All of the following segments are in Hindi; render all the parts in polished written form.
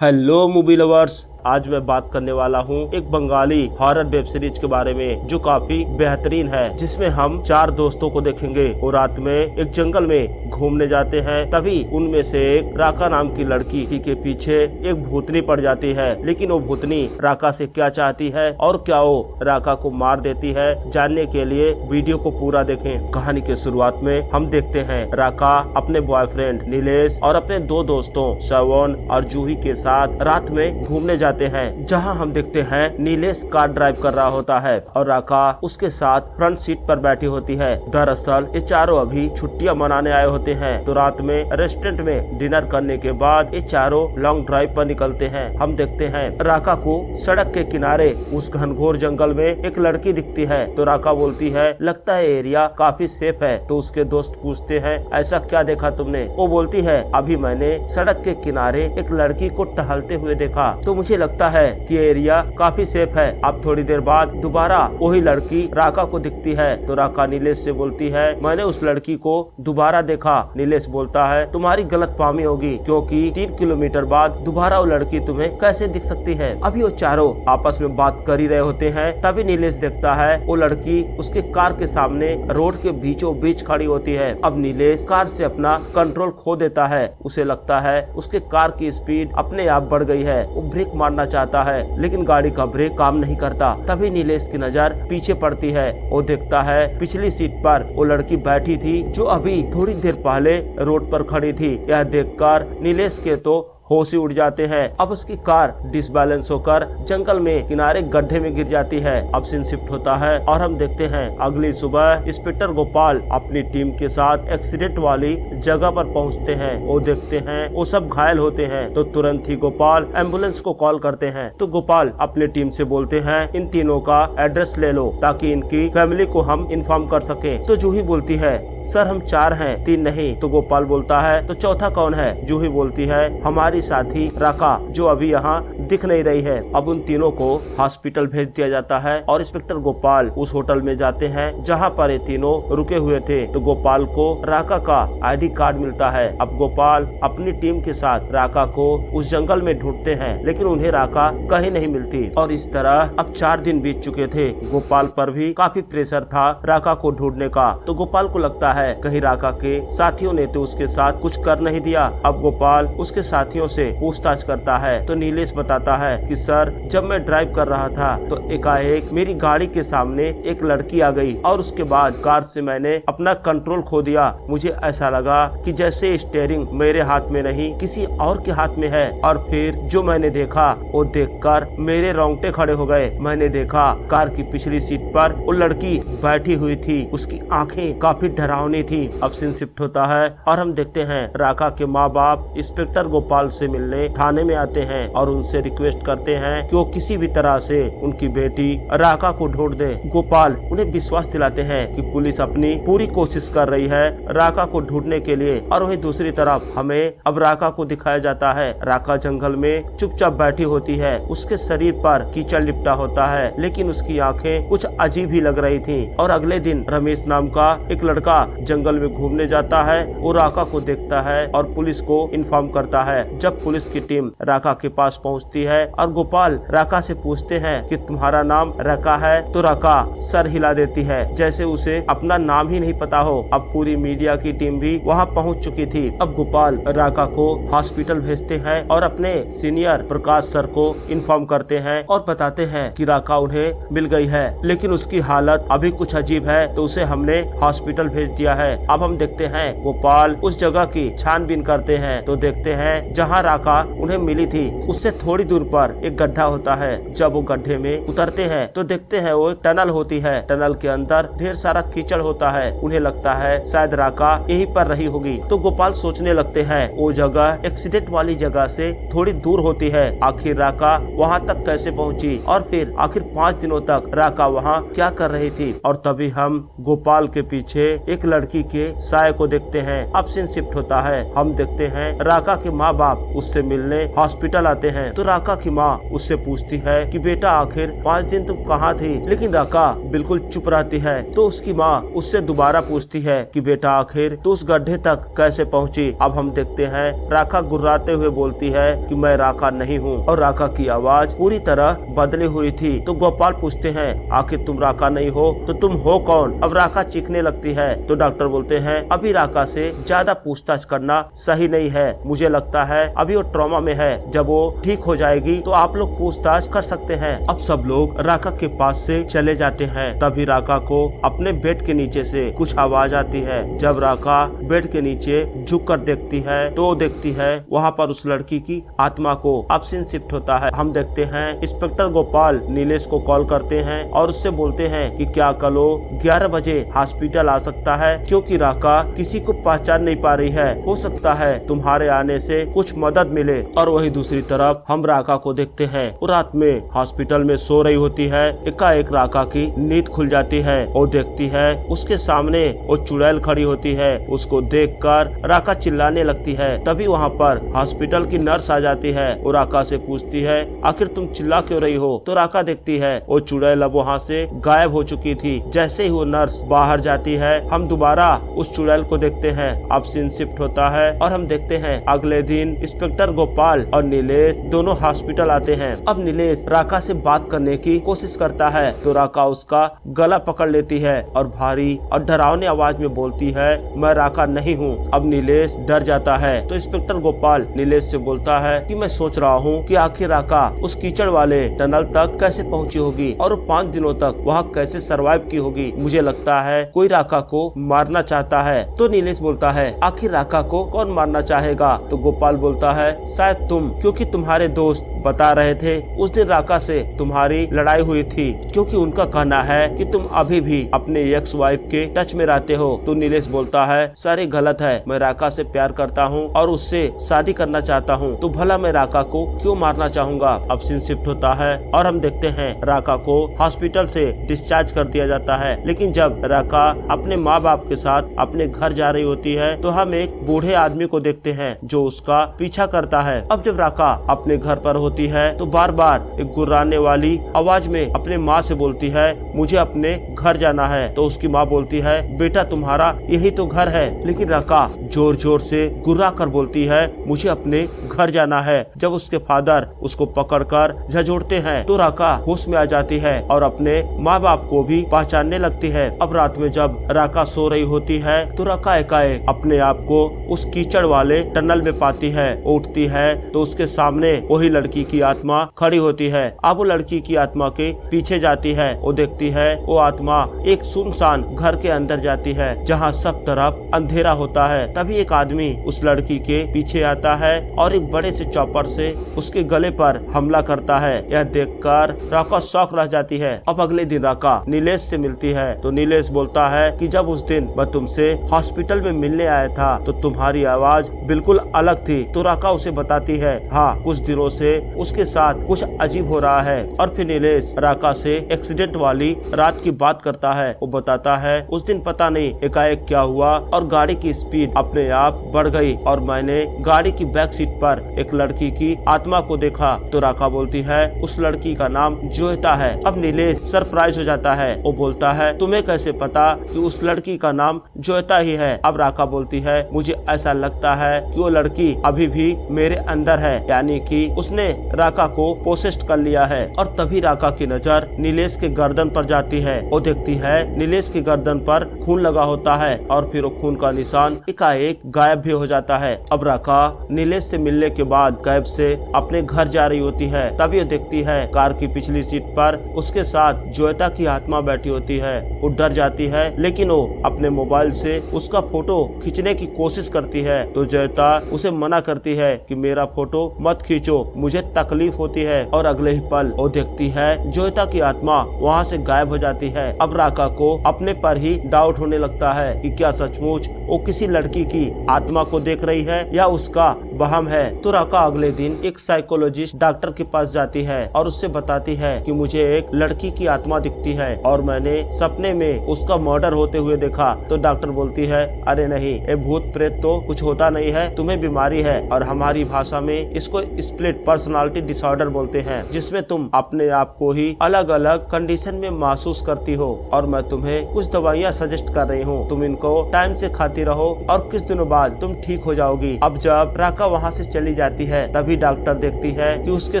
हेलो मूवी लवर्स, आज मैं बात करने वाला हूँ एक बंगाली हॉरर वेब सीरीज के बारे में जो काफी बेहतरीन है, जिसमें हम 4 दोस्तों को देखेंगे और रात में एक जंगल में घूमने जाते हैं। तभी उनमें से एक राका नाम की लड़की के पीछे एक भूतनी पड़ जाती है। लेकिन वो भूतनी राका से क्या चाहती है और क्या वो राका को मार देती है, जानने के लिए वीडियो को पूरा देखें। कहानी के शुरुआत में हम देखते हैं राका अपने बॉयफ्रेंड नीलेश और अपने 2 दोस्तों श्रवण और जूही के साथ रात में घूमने जाते हैं, जहां हम देखते हैं नीलेश कार ड्राइव कर रहा होता है और राका उसके साथ फ्रंट सीट पर बैठी होती है। दरअसल ये चारों अभी छुट्टियां मनाने आए होते हैं, तो रात में रेस्टोरेंट में डिनर करने के बाद ये चारों लॉन्ग ड्राइव पर निकलते हैं। हम देखते हैं राका को सड़क के किनारे उस घनघोर जंगल में एक लड़की दिखती है, तो राका बोलती है लगता है एरिया काफी सेफ है। तो उसके दोस्त पूछते हैं ऐसा क्या देखा तुमने? वो बोलती है अभी मैंने सड़क के किनारे एक लड़की को टहलते हुए देखा, तो मुझे लगता है कि एरिया काफी सेफ है। अब थोड़ी देर बाद दोबारा वही लड़की राका को दिखती है, तो राका नीलेश से बोलती है मैंने उस लड़की को दोबारा देखा। नीलेश बोलता है तुम्हारी गलतफहमी होगी, क्योंकि 3 किलोमीटर बाद दोबारा वो लड़की तुम्हें कैसे दिख सकती है। अभी वो चारों आपस में बात कर ही रहे होते हैं, तभी नीलेश देखता है वो लड़की उसके कार के सामने रोड के बीचों बीच खड़ी होती है। अब नीलेश कार से अपना कंट्रोल खो देता है। उसे लगता है उसके कार की स्पीड अपने आप बढ़ गई है। वो ब्रेक मारना चाहता है, लेकिन गाड़ी का ब्रेक काम नहीं करता। तभी नीलेश की नजर पीछे पड़ती है। वो देखता है पिछली सीट पर वो लड़की बैठी थी जो अभी थोड़ी देर पहले रोड पर खड़ी थी। यह देखकर नीलेश के तो होश ही उड़ जाते हैं। अब उसकी कार डिसबैलेंस होकर जंगल में किनारे गड्ढे में गिर जाती है। अब सीन शिफ्ट होता है और हम देखते हैं अगली सुबह इंस्पेक्टर गोपाल अपनी टीम के साथ एक्सीडेंट वाली जगह पर पहुंचते हैं। वो देखते हैं वो सब घायल होते हैं, तो तुरंत ही गोपाल एम्बुलेंस को कॉल करते हैं। तो गोपाल अपनी टीम से बोलते हैं इन तीनों का एड्रेस ले लो ताकि इनकी फैमिली को हम इन्फॉर्म कर सके। तो जूही बोलती है सर हम 4 हैं, 3 नहीं। तो गोपाल बोलता है तो चौथा कौन है? जूही बोलती है हमारी साथी राका जो अभी यहाँ दिख नहीं रही है। अब उन तीनों को हॉस्पिटल भेज दिया जाता है और इंस्पेक्टर गोपाल उस होटल में जाते हैं जहाँ पर ये तीनों रुके हुए थे। तो गोपाल को राका का आईडी कार्ड मिलता है। अब गोपाल अपनी टीम के साथ राका को उस जंगल में ढूंढते हैं, लेकिन उन्हें राका कहीं नहीं मिलती। और इस तरह अब 4 दिन बीत चुके थे। गोपाल पर भी काफी प्रेशर था राका को ढूंढने का। तो गोपाल को लगता है कहीं राका के साथियों ने तो उसके साथ कुछ कर नहीं दिया। अब गोपाल उसके साथियों से पूछताछ करता है, तो नीलेश बताता है कि सर जब मैं ड्राइव कर रहा था तो एकाएक मेरी गाड़ी के सामने एक लड़की आ गई और उसके बाद कार से मैंने अपना कंट्रोल खो दिया। मुझे ऐसा लगा कि जैसे स्टीयरिंग मेरे हाथ में नहीं किसी और के हाथ में है। और फिर जो मैंने देखा वो देखकर मेरे रोंगटे खड़े हो गए। मैंने देखा कार की पिछली सीट पर वो लड़की बैठी हुई थी, उसकी आंखें काफी डरावनी थी। अब सीन शिफ्ट होता है और हम देखते हैं राका के माँ बाप इंस्पेक्टर गोपाल से मिलने थाने में आते हैं और उनसे रिक्वेस्ट करते हैं कि वो किसी भी तरह से उनकी बेटी राका को ढूंढ दे। गोपाल उन्हें विश्वास दिलाते हैं कि पुलिस अपनी पूरी कोशिश कर रही है राका को ढूंढने के लिए। और वहीं दूसरी तरफ हमें अब राका को दिखाया जाता है। राका जंगल में चुपचाप बैठी होती है, उसके शरीर पर कीचड़ लिपटा होता है, लेकिन उसकी आंखें कुछ अजीब ही लग रही थी। और अगले दिन रमेश नाम का एक लड़का जंगल में घूमने जाता है। वो राका को देखता है और पुलिस को इन्फॉर्म करता है। जब पुलिस की टीम राका के पास पहुंचती है और गोपाल राका से पूछते हैं कि तुम्हारा नाम राका है, तो राका सर हिला देती है जैसे उसे अपना नाम ही नहीं पता हो। अब पूरी मीडिया की टीम भी वहां पहुंच चुकी थी। अब गोपाल राका को हॉस्पिटल भेजते हैं और अपने सीनियर प्रकाश सर को इन्फॉर्म करते हैं और बताते हैं कि राका उन्हें मिल गई है, लेकिन उसकी हालत अभी कुछ अजीब है, तो उसे हमने हॉस्पिटल भेज दिया है। अब हम देखते हैं गोपाल उस जगह की छानबीन करते हैं, तो देखते हैं जहाँ राका उन्हें मिली थी उससे थोड़ी दूर पर एक गड्ढा होता है। जब वो गड्ढे में उतरते हैं तो देखते हैं वो एक टनल होती है। टनल के अंदर ढेर सारा कीचड़ होता है। उन्हें लगता है शायद राका यहीं पर रही होगी। तो गोपाल सोचने लगते हैं वो जगह एक्सीडेंट वाली जगह से थोड़ी दूर होती है, आखिर राका वहाँ तक कैसे पहुँची और फिर आखिर 5 दिनों तक राका वहाँ क्या कर रही थी। और तभी हम गोपाल के पीछे एक लड़की के साय को देखते हैं। अब सीन शिफ्ट होता है। हम देखते हैं राका के माँ बाप बाप उससे मिलने हॉस्पिटल आते हैं तो राका की माँ उससे पूछती है कि बेटा आखिर 5 दिन तुम कहाँ थी, लेकिन राका बिल्कुल चुप रहती है। तो उसकी माँ उससे दोबारा पूछती है कि बेटा आखिर तू उस गड्ढे तक कैसे पहुँची। अब हम देखते हैं राका गुर्राते हुए बोलती है कि मैं राका नहीं हूँ, और राका की आवाज पूरी तरह बदली हुई थी। तो गोपाल पूछते हैं आखिर तुम राका नहीं हो तो तुम हो कौन। अब राका चीखने लगती है तो डॉक्टर बोलते हैं अभी राका से ज्यादा पूछताछ करना सही नहीं है, मुझे लगता है अभी वो ट्रॉमा में है, जब वो ठीक हो जाएगी तो आप लोग पूछताछ कर सकते हैं। अब सब लोग राका के पास से चले जाते हैं। तभी राका को अपने बेड के नीचे से कुछ आवाज आती है। जब राका बेड के नीचे झुक कर देखती है तो देखती है वहाँ पर उस लड़की की आत्मा को। अब सीन शिफ्ट होता है। हम देखते हैं इंस्पेक्टर गोपाल नीलेश को कॉल करते हैं और उससे बोलते हैं कि क्या कल 11 बजे हॉस्पिटल आ सकता है, क्योंकि राका किसी को पहचान नहीं पा रही है, हो सकता है तुम्हारे आने से कुछ मदद मिले। और वही दूसरी तरफ हम राका को देखते हैं, वो रात में हॉस्पिटल में सो रही होती है। एकाएक राका की नींद खुल जाती है। वो देखती है उसके सामने वो चुड़ैल खड़ी होती है। उसको देखकर राका चिल्लाने लगती है। तभी वहाँ पर हॉस्पिटल की नर्स आ जाती है। वो राका से पूछती है आखिर तुम चिल्ला क्यों रही हो। तो राका देखती है वो चुड़ैल अब वहाँ से गायब हो चुकी थी। जैसे ही वो नर्स बाहर जाती है हम दोबारा उस चुड़ैल को देखते हैं। अब सीन शिफ्ट होता है और हम देखते हैं अगले दिन इंस्पेक्टर गोपाल और नीलेश दोनों हॉस्पिटल आते हैं। अब नीलेश राका से बात करने की कोशिश करता है तो राका उसका गला पकड़ लेती है और भारी और डरावनी आवाज में बोलती है मैं राका नहीं हूँ। अब नीलेश डर जाता है तो इंस्पेक्टर गोपाल नीलेश से बोलता है कि मैं सोच रहा हूँ कि आखिर राका उस कीचड़ वाले टनल तक कैसे पहुँची होगी और 5 दिनों तक वहाँ कैसे सरवाइव की होगी। मुझे लगता है कोई राका को मारना चाहता है। तो नीलेश बोलता है आखिर राका को कौन मारना चाहेगा। तो गोपाल बोलता है शायद तुम, क्योंकि तुम्हारे दोस्त बता रहे थे उस दिन राका से तुम्हारी लड़ाई हुई थी, क्योंकि उनका कहना है कि तुम अभी भी अपने एक्स वाइफ के टच में रहते हो। तो नीलेश बोलता है सारे गलत है, मैं राका से प्यार करता हूँ और उससे शादी करना चाहता हूँ, तो भला मैं राका को क्यों मारना चाहूँगा। अब सीन शिफ्ट होता है और हम देखते हैं राका को हॉस्पिटल से डिस्चार्ज कर दिया जाता है। लेकिन जब राका अपने माँ बाप के साथ अपने घर जा रही होती है तो हम एक बूढ़े आदमी को देखते हैं जो उसका पीछा करता है। अब जब राका अपने घर पर होती है तो बार बार एक गुर्राने वाली आवाज में अपने माँ से बोलती है मुझे अपने घर जाना है। तो उसकी माँ बोलती है बेटा तुम्हारा यही तो घर है। लेकिन राका जोर जोर से गुर्रा कर बोलती है मुझे अपने घर जाना है। जब उसके फादर उसको पकड़कर झंझोड़ते हैं तो राका होश में आ जाती है और अपने माँ बाप को भी पहचानने लगती है। अब रात में जब राका सो रही होती है तो राका एकाएक अपने आप को उस कीचड़ वाले टनल में पाती है। उठती है तो उसके सामने वही लड़की की आत्मा खड़ी होती है। अब वो लड़की की आत्मा के पीछे जाती है। वो देखती है वो आत्मा एक सुनसान घर के अंदर जाती है जहाँ सब तरफ अंधेरा होता है। तभी एक आदमी उस लड़की के पीछे आता है और एक बड़े से चॉपर से उसके गले पर हमला करता है। यह देखकर राका शॉक रह जाती है। अब अगले दिन राका नीलेश से मिलती है तो नीलेश बोलता है कि जब उस दिन मैं तुमसे हॉस्पिटल में मिलने आया था तो तुम्हारी आवाज बिल्कुल अलग थी। तो राका उसे बताती है हाँ कुछ दिनों से उसके साथ कुछ अजीब हो रहा है। और फिर नीलेश राका से एक्सीडेंट वाली रात की बात करता है। वो बताता है उस दिन पता नहीं एकाएक क्या हुआ और गाड़ी की स्पीड अपने आप बढ़ गई और मैंने गाड़ी की बैक सीट पर एक लड़की की आत्मा को देखा। तो राका बोलती है उस लड़की का नाम जोयता है। अब नीलेश सरप्राइज हो जाता है। वो बोलता है तुम्हें कैसे पता कि उस लड़की का नाम जोयता ही है। अब राका बोलती है मुझे ऐसा लगता है कि वो लड़की अभी भी मेरे अंदर है, यानी कि उसने राका को पोसेस्ट कर लिया है। और तभी राका की नजर नीलेश के गर्दन पर जाती है। वो देखती है नीलेश की गर्दन पर खून लगा होता है और फिर वो खून का निशान एकाएक गायब भी हो जाता है। अब राका नीलेश से मिलने के बाद कैब से अपने घर जा रही होती है। तभी वो देखती है कार की पिछली सीट पर उसके साथ जोयता की आत्मा बैठी होती है। वो डर जाती है लेकिन वो अपने मोबाइल से उसका फोटो खींचने की कोशिश करती है। तो जोयता उसे मना करती है कि मेरा फोटो मत खींचो, मुझे तकलीफ होती है। और अगले ही पल वो देखती है जोयता की आत्मा वहाँ से गायब हो जाती है। अब राका को अपने पर ही डाउट होने लगता है कि क्या सचमुच वो किसी लड़की की आत्मा को देख रही है या उसका वहम है। तो राका अगले दिन एक साइकोलॉजिस्ट डॉक्टर के पास जाती है और उससे बताती है कि मुझे एक लड़की की आत्मा दिखती है और मैंने सपने में उसका मर्डर होते हुए देखा। तो डॉक्टर बोलती है, अरे नहीं, ये भूत प्रेत तो कुछ होता नहीं है, तुम्हें बीमारी है और हमारी भाषा में इसको स्प्लिट पर्सनालिटी डिसऑर्डर बोलते हैं, जिसमें तुम अपने आप को ही अलग अलग कंडीशन में महसूस करती हो और मैं तुम्हें कुछ दवाइयाँ सजेस्ट कर रही हूँ, तुम इनको टाइम से खाती रहो और कुछ दिनों बाद तुम ठीक हो जाओगी। अब जब राका वहाँ से चली जाती है तभी डॉक्टर देखती है कि उसके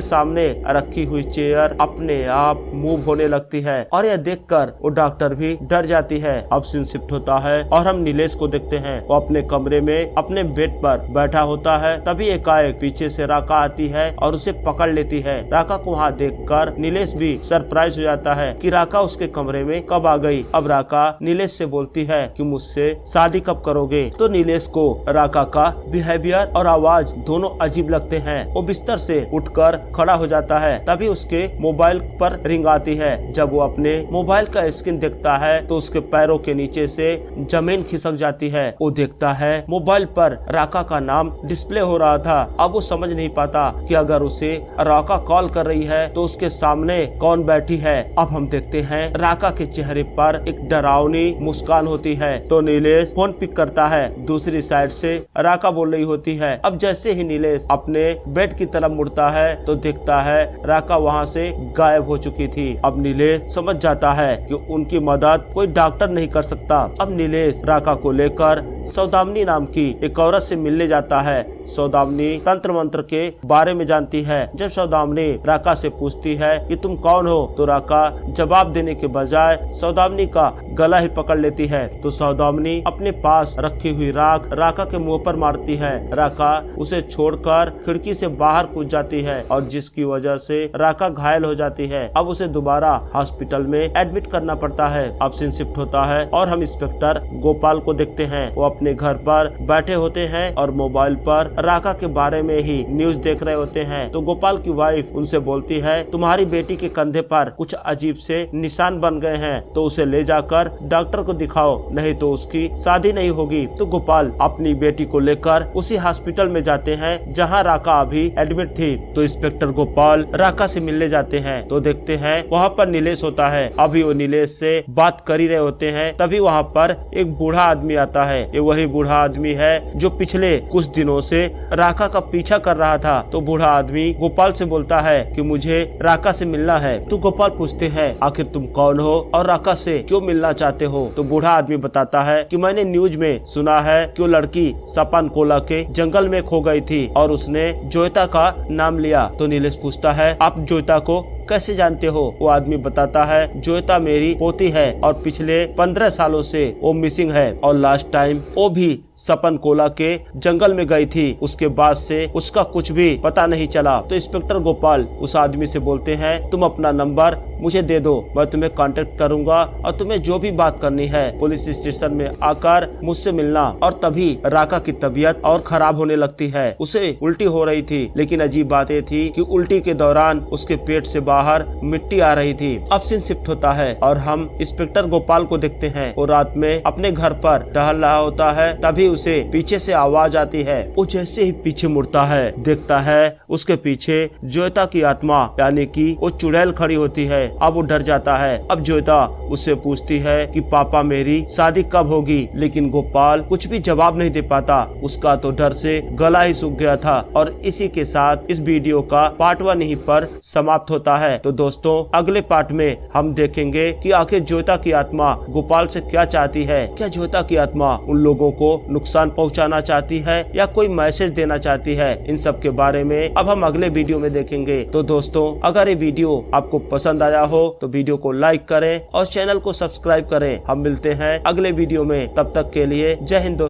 सामने रखी हुई चेयर अपने आप मूव होने लगती है और यह देखकर वो डॉक्टर भी डर जाती है। अब सीन शिफ्ट होता है और हम नीलेश को देखते हैं। वो अपने कमरे में अपने बेड पर बैठा होता है। तभी एकाएक पीछे से राका आती है और उसे पकड़ लेती है। राका को वहाँ देखकर नीलेश भी सरप्राइज हो जाता है कि राका उसके कमरे में कब आ गई। अब राका नीलेश से बोलती है कि मुझसे शादी कब करोगे। तो नीलेश को राका का बिहेवियर और आवाज दोनों अजीब लगते हैं। वो बिस्तर से उठकर खड़ा हो जाता है। तभी उसके मोबाइल पर रिंग आती है। जब वो अपने मोबाइल का स्क्रीन देखता है तो उसके पैरों के नीचे से जमीन खिसक जाती है। वो देखता है मोबाइल पर राका का नाम डिस्प्ले हो रहा था। अब वो समझ नहीं पाता कि अगर उसे राका कॉल कर रही है तो उसके सामने कौन बैठी है। अब हम देखते हैं राका के चेहरे पर एक डरावनी मुस्कान होती है। तो नीलेश फोन पिक करता है। दूसरी साइड से राका बोल रही होती है। अब जैसे ही नीलेश अपने बेड की तरफ मुड़ता है तो देखता है राका वहाँ से गायब हो चुकी थी। अब नीलेश समझ जाता है कि उनकी मदद कोई डॉक्टर नहीं कर सकता। अब नीलेश राका को लेकर सौदामिनी नाम की एक औरत से मिलने जाता है। सौदामिनी तंत्र मंत्र के बारे में जानती है। जब सौदामिनी राका से पूछती है कि तुम कौन हो तो राका जवाब देने के बजाय सौदामिनी का गला ही पकड़ लेती है। तो सौदामिनी अपने पास रखी हुई राख राका के मुंह पर मारती है। राका उसे छोड़कर खिड़की से बाहर कूद जाती है और जिसकी वजह से राका घायल हो जाती है। अब उसे दोबारा हॉस्पिटल में एडमिट करना पड़ता है। अब सीन शिफ्ट होता है और हम इंस्पेक्टर गोपाल को देखते हैं। वो अपने घर पर बैठे होते हैं और मोबाइल पर राका के बारे में ही न्यूज देख रहे होते हैं। तो गोपाल की वाइफ उनसे बोलती है, तुम्हारी बेटी के कंधे पर कुछ अजीब से निशान बन गए हैं, तो उसे ले जाकर डॉक्टर को दिखाओ, नहीं तो उसकी शादी नहीं होगी। तो गोपाल अपनी बेटी को लेकर उसी हॉस्पिटल में जाते हैं जहाँ राका अभी एडमिट थी। तो इंस्पेक्टर गोपाल राका से मिलने जाते हैं तो देखते हैं वहाँ पर नीलेश होता है। अभी वो नीलेश से बात कर ही रहे होते हैं। तभी वहाँ पर एक बूढ़ा आदमी आता है। ये वही बूढ़ा आदमी है जो पिछले कुछ दिनों से राका का पीछा कर रहा था। तो बूढ़ा आदमी गोपाल से बोलता है कि मुझे राका से मिलना है। तो गोपाल पूछते हैं, आखिर तुम कौन हो और राका से क्यों मिलना चाहते हो। तो बूढ़ा आदमी बताता है कि मैंने न्यूज में सुना है कि वो लड़की सपन कोला के जंगल में खो गई थी और उसने जोयता का नाम लिया। तो नीलेश पूछता है, आप जोयता को कैसे जानते हो। वो आदमी बताता है, जोयता मेरी पोती है और पिछले 15 सालों से वो मिसिंग है और लास्ट टाइम वो भी सपन कोला के जंगल में गई थी। उसके बाद से उसका कुछ भी पता नहीं चला। तो इंस्पेक्टर गोपाल उस आदमी से बोलते हैं, तुम अपना नंबर मुझे दे दो, मैं तुम्हें कांटेक्ट करूंगा और तुम्हें जो भी बात करनी है पुलिस स्टेशन में आकर मुझसे मिलना। और तभी राका की तबीयत और खराब होने लगती है। उसे उल्टी हो रही थी, लेकिन अजीब बात ये थी कि उल्टी के दौरान उसके पेट से बाहर मिट्टी आ रही थी। अब सीन शिफ्ट होता है और हम इंस्पेक्टर गोपाल को देखते हैं। वो रात में अपने घर पर टहल रहा होता है। तभी उसे पीछे से आवाज आती है। वो जैसे ही पीछे मुड़ता है देखता है उसके पीछे जोयता की आत्मा यानी कि वो चुड़ैल खड़ी होती है। अब वो डर जाता है। अब जोयता उससे पूछती है कि पापा मेरी शादी कब होगी, लेकिन गोपाल कुछ भी जवाब नहीं दे पाता। उसका तो डर से गला ही सूख गया था। और इसी के साथ इस वीडियो का पार्ट 1 यहीं पर समाप्त होता है। तो दोस्तों अगले पार्ट में हम देखेंगे कि आखिर जोयता की आत्मा गोपाल से क्या चाहती है। क्या जोयता की आत्मा उन लोगों को नुकसान पहुंचाना चाहती है या कोई मैसेज देना चाहती है, इन सब के बारे में अब हम अगले वीडियो में देखेंगे। तो दोस्तों अगर ये वीडियो आपको पसंद आया हो तो वीडियो को लाइक करें और चैनल को सब्सक्राइब करें। हम मिलते हैं अगले वीडियो में, तब तक के लिए जय हिंद।